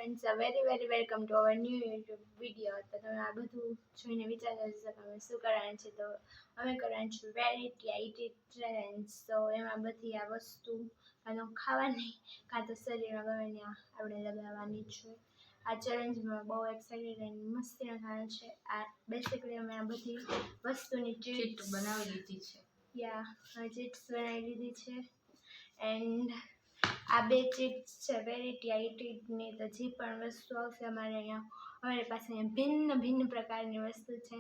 friends are very welcome to our new YouTube video. તો તમે આ બધું જોઈને વિચારતા હશો કે અમે શું કરવાનું છે, તો અમે કરવાનું છે વેરાયટી આઈટી ચેલેન્જ. તો એમાં બધી આ વસ્તુ કાં તો ખાવાની કાં તો શરીરમાં ગમે ત્યાં આપણે લગાવવાની છે. આ ચેલેન્જમાં બહુ એક્સાઇટેડ અને મસ્તીનો થવાનો છે. આ બેસિકલી અમે આ બધી વસ્તુની ચીટ બનાવી લીધી છે. ચીટ્સ બનાવી લીધી છે. એન્ડ આ બે ચીટ્સ છે વેરાયટી આઈટીની. તો જે પણ વસ્તુ આવશે અમારી પાસે અહીંયા ભિન્ન પ્રકારની વસ્તુ છે.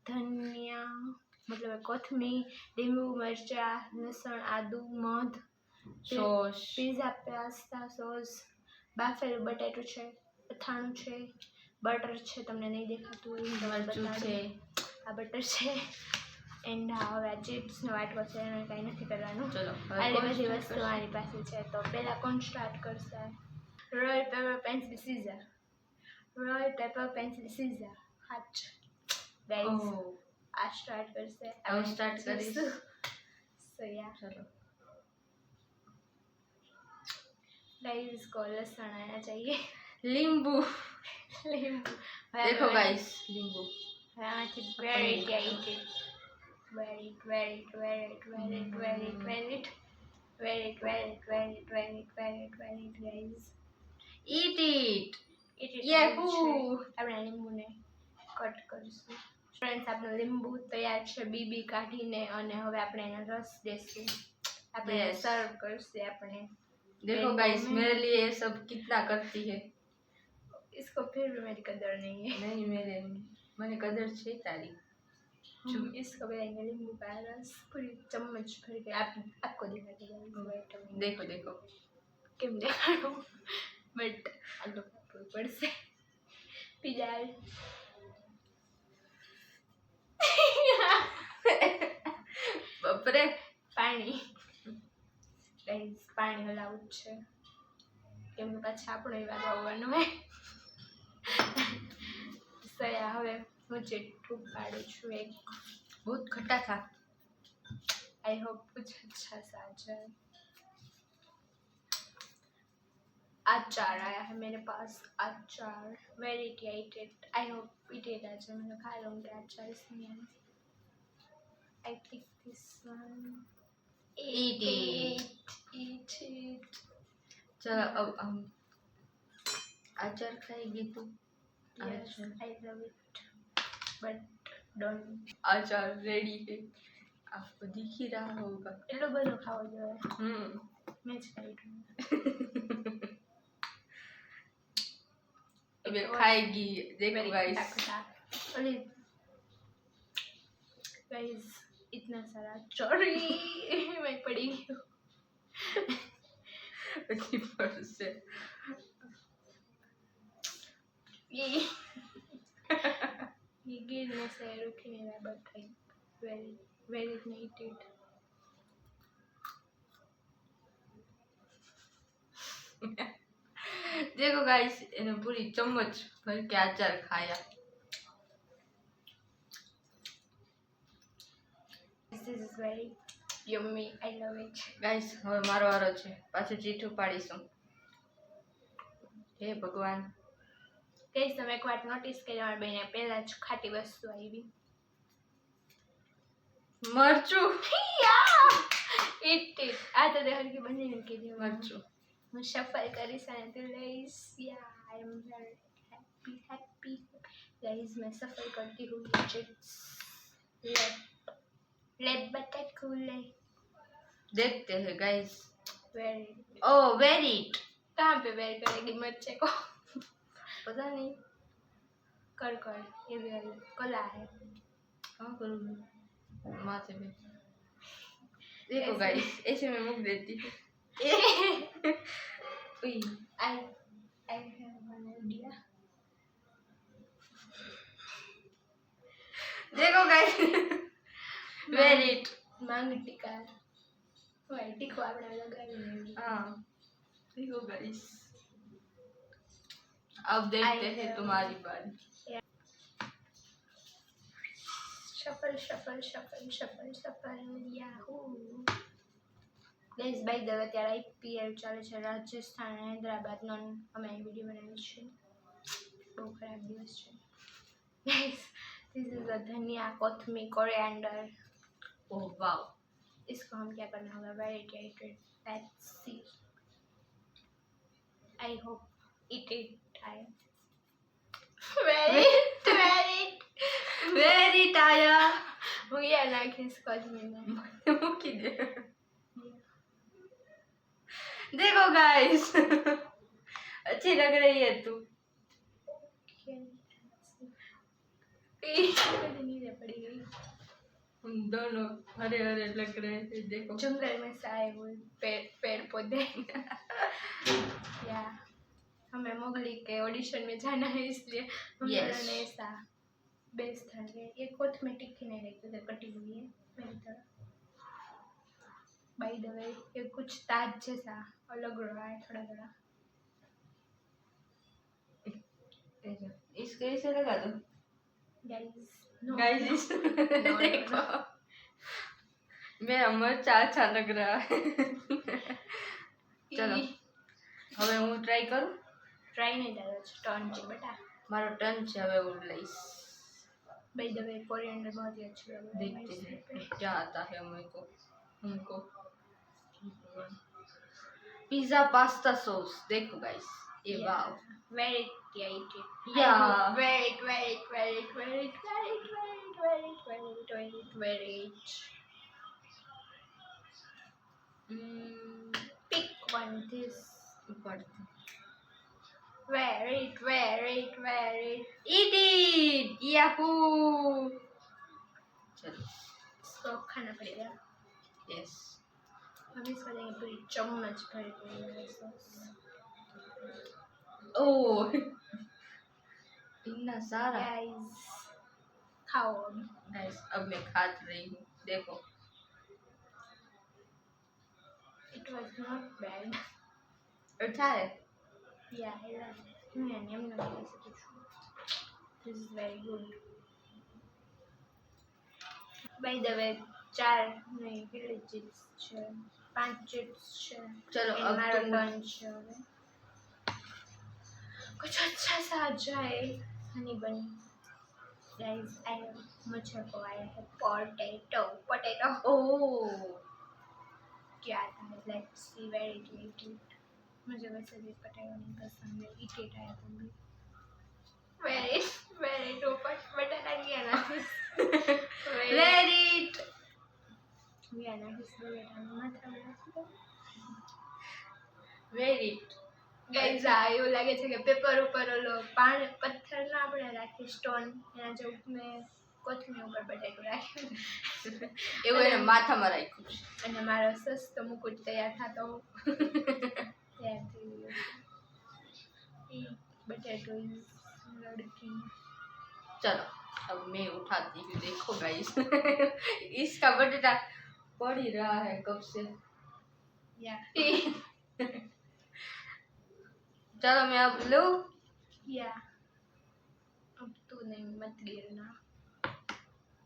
ધનિયા મતલબ કોથમીર, લીંબુ, મરચાં, લસણ, આદુ, મધ, સોસ, પીઝા પાસ્તા સોસ, બાફેલું બટેટું છે, અથાણું છે, બટર છે, તમને નહીં દેખાતું હોય મરચું છે, આ બટર છે. એન્ડ હવે આ ચિપ્સનો વાટકો છે, એને કાંઈ નથી કરવાનું. ચલો આટલી બધી વસ્તુ મારી પાસે છે. તો પહેલાં કોણ સ્ટાર્ટ કરશે? Roll paper pencil scissor. Roll paper pencil scissor. હાચ ગાઈસ આ સ્ટાર્ટ કરશે. હું સ્ટાર્ટ કરીશ. સો યા ચલો गाइस को लहसुन आना चाहिए. लींबू लींबू देखो गाइस लींबू आरामથી વેરાયટી આવી ગઈ. વેરિટ ગાઈસ. eat it યહૂ. આપણે લીંબુને કટ કરીશું. ફ્રેન્ડ્સ, આપણું લીંબુ તૈયાર છે બીબી કાઢીને, અને હવે આપણે એનો રસ દેશું. આપણે સર્વ કરશે. આપણે देखो गाइस मेरे लिए ये सब कितना करती है. इसको फिर भी मेरी कदर नहीं है. नहीं मैंने कदर छे तारी. हम इसको बनाएंगे नींबू का रस पूरी चम्मच भर के. आपको दिखाते हैं. देखो देखो કેમ દેખાડો, બટ આટલું કરવું પડશે. પીઝા બપરે પાણી. ગાઈસ પાણી હલાવું જ છે કેમ કે પાછા આપણો એવા આવવાનું હોય. સયા હવે હું જેટલું પાડું છું એક. बहुत खट्टा था. आई होप कुछ अच्छा सा आ जाए. अचार आया है मेरे पास. अचार वेराइटी आइटेड. आई होप इट आ जाए. मैं खा लूँगी अचार इसमें. I think this one. Eat it. चलो अब हम अचार खाएगी तू. Yes, I love it. But don't. अचार रेडी है, आपको दिख ही रहा होगा. એટલો બધો ખાવો જોઈએ. મેં જ ખાઈ લઉં. अब ये खाएगी. देखो गाइस. गाइस इतना सारा चोरी मैं पड़ी हूँ. अच्छी पर से ये गिरने से रुकी नहीं रहा. But I very needed. देखो गाइस इन्हें पूरी चम्मच भर के अचार खाया. This is very yummy. I love it. Guys હવે મારો વારો છે. પાછું ચીઠું પાડીશું. હે ભગવાન. ગાઈસ તમે એક વાત નોટિસ કરી, મારા બેને પહેલા જ ખાટી વસ્તુ આવી. મરચું. ઇટ આ તો હરકી બનીને કીધી. મરચું હું સફર કરીશ અને તું લઈશ. યા आई एम हैप्पी गाइस. मैं सफर करती हूँ. चिप्स लेब बटर कूले. देखते हैं guys. Very oh very it. कहाँ पे वेर करेगी मिर्चे को? पता नहीं. कर ये भी कला है. कहाँ करूँगी माथे में. देखो गाइस ऐसे मैं मुख देती हूँ. I have an idea. देखो गाइस वेरी इट. मांग टीका હોય ટીકો આપણે લગાવીને. हाँ देखो गाइस अब देखते हैं तुम्हारी बारी. Shuffle shuffle shuffle shuffle shuffle. Yahoo. Guys by the way અત્યારે IPL ચાલે છે રાજસ્થાન અને હૈદરાબાદનો અમે વિડીયો બનાવી છે બહુ ખરાબ દિવસ છે ગાઈઝ दिस इज अ धनिया कोथमीर कोरिएंडर ओह वाओ इसको हम क्या करना होगा very let's see I hope it time very tyre હું યાર નાખીશ કોથમીર મૂકી દે देखो गाइस अच्छी लग रही है तू नीचे पड़ी गई हम दोनों हरे हरे लग रहे थे देखो जंगल में से आए हुए पेड़ पौधे या हमें मोगली के ऑडिशन में जाना है इसलिए हम दोनों ने ऐसा बेस था ये कोथमीर टिक्की नहीं रखी उधर कटी हुई है मेरी तरफ बाय द वे ये कुछ ताज जैसा अलग रहा है थोड़ा थोड़ा इसको ऐसे लगा दो गाइस गाइस देखो मेरा मर्चा अच्छा लग रहा है चलो હવે હું ટ્રાય કરું ટ્રાય નહીં તારો ટર્ન છે બેટા મારો ટર્ન છે હવે હું લઈશ बाय द वे कोरिएंडर बहुत ही अच्छी लग रही है देखते हैं क्या आता है हमको पिज्जा पास्ता सॉस देखो गाइस ये wow very creative Yeah. very pick one this very eat it yahoo चलो इसको खाना पड़ेगा यस हम इसको देंगे पूरी चम्मच भर के सॉस ओह इतना सारा गाइस खाओ गाइस अब मैं खा रही हूँ देखो it was not bad अच्छा है yeah I love it this is very good by the way 4 नहीं કેટલી ચિપ્સ છે 5 ચિપ્સ છે चलो and अब મારો तुम ટર્ન છે હવે कुछ अच्छा सा आ जाए हनी बनी गाइस आई मुझे को आया है पोटैटो ओह क्या आता है लेट्स सी वेरी क्रिएटिव मुझे वैसे भी पोटैटो नहीं पसंद है इट आया तो भी वेरी टू बटन आ गया ना let it गया ना किस बेटा मत let it ગાઈઝ આ એવું લાગે છે કે પેપર ઉપર ઓલો પાણી પથ્થર ના આપણે રાખી સ્ટોન એના જેવું મેં કોથમીર ઉપર બટેટું રાખ્યું એવું એને માથામાં રાખ્યું છે અને મારો સસ્તો મુકુટ તૈયાર થતો તૈયાર થઈ ગયો बटेटो लड़की। चलो अब मैं उठाती हूँ, देखो गाइस इसका बटेटा पड़ ही रहा है कब से। चलो मैं अब लूँ। अब तू नहीं मत गिरना।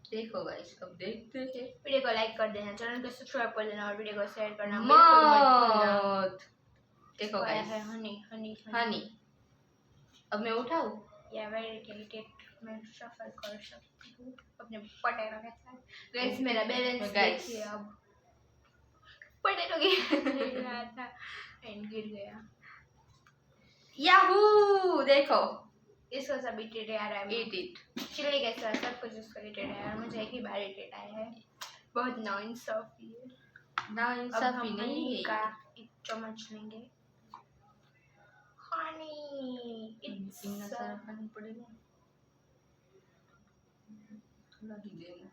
देखो गाइस अब देखते हैं। वीडियो को लाइक कर देना, चैनल को सब्सक्राइब कर देना और वीडियो को शेयर करना मत। देखो गाइस है हनी हनी हनी। अब मैं उठाऊं? या वेरी डेलिकेट मैं शफल कर सकती हूँ अपने पोटैटो के साथ। गाइस मेरा बैलेंस देखिए, अब पोटैटो गिर रहा था एंड गिर गया। याहू देखो इसको सब इटेड आ रहा है। ईट इट चिल्ली के साथ सब कुछ इसको इटेड आया है, मुझे एक ही बार इटेड आया है। बहुत नाइंसाफी है। नाइंसाफी नहीं है। का एक चम्मच लेंगे हनी। इतना सारा खाना पड़ेगा, थोड़ा ही देना।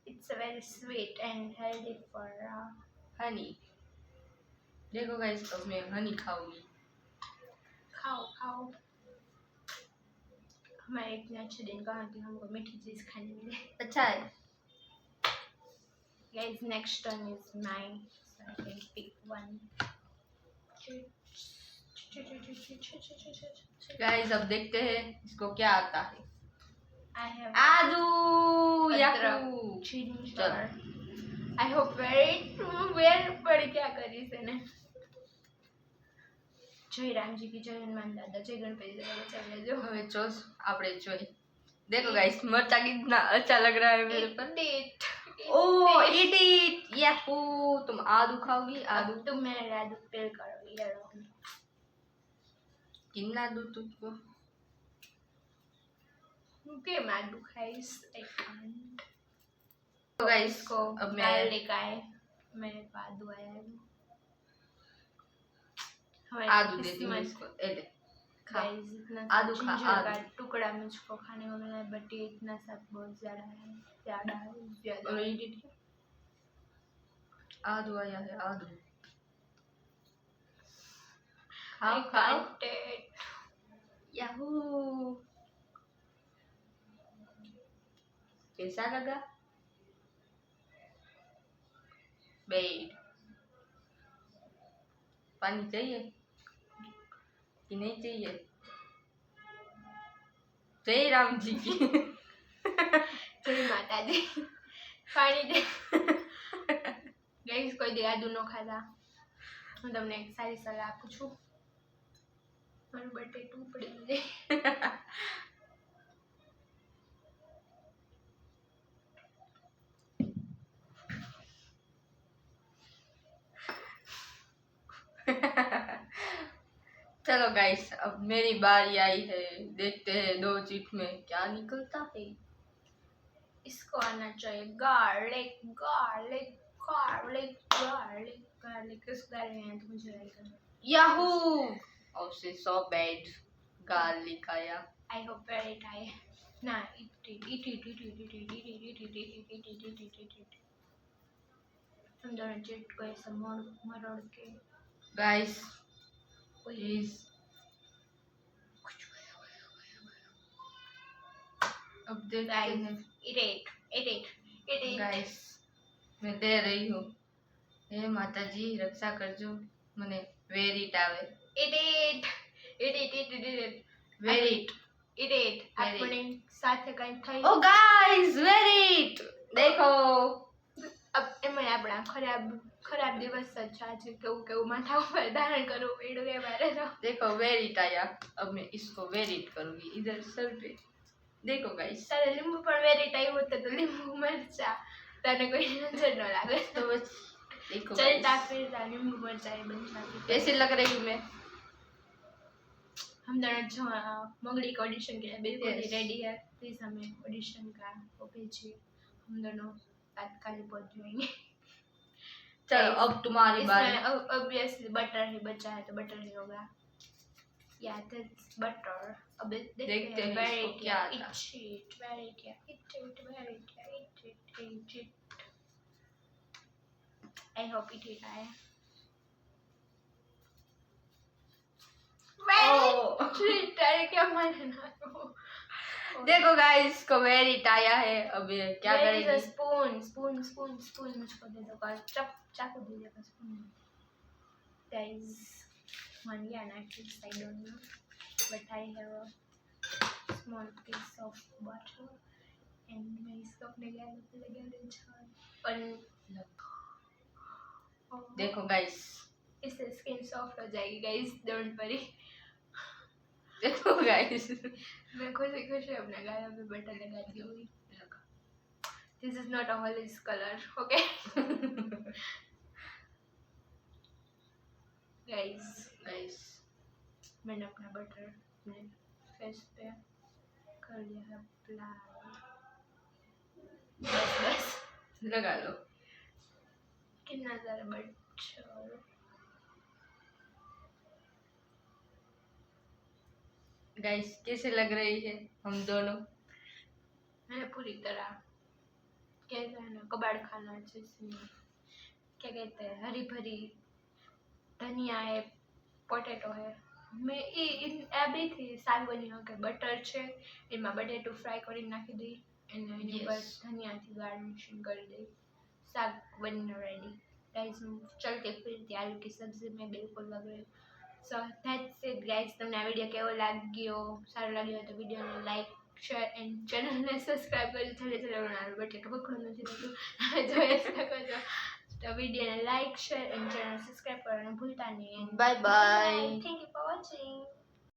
It's a very sweet and healthy for Honey. देखो गाइस अब मैं हनी खाऊंगी। खाओ खाओ। हमारे इतने अच्छे दिन कहाँ कि हमको मीठी चीज खाने मिले। अच्छा है। Guys, next turn is mine, so I can pick one. Guys अब देखते हैं इसको क्या आता है। I have आलू याकू ginger, आई होप वेर पर क्या करी से ने जय राम जी की जय हनुमान दादा जय गणपति दादा चल जो हमें चोस आपड़े जोई देखो गाइस मरचा कितना अच्छा लग रहा है मेरे पर ओ इट इट याहू तुम आदू खाओगी आदू तुम मेरे आदू पेल करोगी यारो कितना दूध तुमको के आदू खाइस आई कांट तो गाइस को अब मैं डाल लेकर आए मेरे को आदू आया है आदू देती हूँ इसको ए ले खा गाइस इतना आदू खा जिंजर का आदू टुकड़ा मुझको खाने को मिला है बट ये इतना सब बहुत ज्यादा है ज्यादा और eat it आदू आया है आदू खाओ खाओ याहू कैसा लगा बेड पानी चाहिए कि नहीं चाहिए जय राम जी की जय माता दी पानी दे गाइस कोई दे आदू नो खाधा હું તમને એક સારી સલાહ આપું છું મારું બટેટું પડી જાય चलो गाइस अब मेरी बारी आई है देखते हैं दो चीट में क्या निकलता है इसको आना चाहिए garlic garlic garlic garlic garlic किस डाले हैं तो मुझे आएगा याहू और से सो बैड गार्लिक आया आई होप वेरी टाई ना इट हम दोनों चेट को ऐसा मरोड़ के गाइस प्लीज अब देखते हैं इट गाइस मैं दे रही हूँ हे माता जी रक्षा करजो मने वेरिट आवे वेरिट આપણે સાથે કઈ થઈ ओ गाइस वेरिट देखो એમાં આપણા ખરાબ દિવસ જ આજે કેવું માથા ઉપર ધારણ કરવું પડ્યું એ મારે તો देखो वेरिट आया अब मैं इसको वेरिट करूंगी इधर सर पे देखो गाइस તારે લીંબુ પણ વેરીટ આવ્યું હતું તો લીંબુ મરચા તને કોઈ નજર ન લાગે तो बस देखो चलता guys, फिरता नींबू मिर्चा ये बन जाती कैसी लग रही हूँ मैं हम दोनों जो मंगली का ऑडिशन के लिए बिल्कुल Yes. रेडी है प्लीज हमें ऑडिशन का वो भेजिए हम दोनों तात्कालिक पहुंच जाएंगे चलो Guys, अब तुम्हारी बारी इसमें ऑब्वियसली बटर ही बचा है तो बटर ही होगा या दैट्स बटर अब देखते हैं हैं इसको क्या आता। इट आई होप इट आए अरे क्या माने ना देखो गाइस को वेरिट आया है अब ये क्या करेंगे स्पून मुझको दे दो चाकू दे दो spoon guys one yeah I don't know but I have a small piece of butter and मैं इसको अपने गैस पे लगा दूँ और देखो गाइस इससे स्किन सॉफ्ट हो जाएगी गाइस डोंट वरी देखो गाइस मैं खुशी खुशी अपने गालों पे बटर लगाती हूँ this is not a Hollies colour okay guys मैंने अपना बटर अपने फेस पे कर लिया है अप्लाई बस लगा लो कितना ज़्यादा बटर गाइस कैसे लग रही है हम दोनों मैंने पूरी तरह कैसे है ना कबाड़ खाना अच्छे से क्या कहते हैं हरी भरी धनिया है पोटेटो है मैं આ બે થી શાક બની કે બટર છે એમાં બટેટું ફ્રાય કરી નાખી દઈ અને એની પર ધનિયાથી ગાર્નિશિંગ કરી દઈ શાક બનીને રેડી ગાઈસ ચલતે ફિરતે આलू की सब्जी में बिल्कुल लग रही सो दैट्स इट गाइस તમને આ વિડિયો કેવો લાગ્યો સારો લાગ્યો તો વિડિયોને લાઈક શેર એન્ડ ચેનલને સબસ્ક્રાઈબ કરી છેલ્લે બટન પકડું નથી થતું તમે જોઈ શકો છો તો વિડીયોને like share and channel subscribe કરવાનું ભૂલતા નહીં bye bye. Thank you for watching.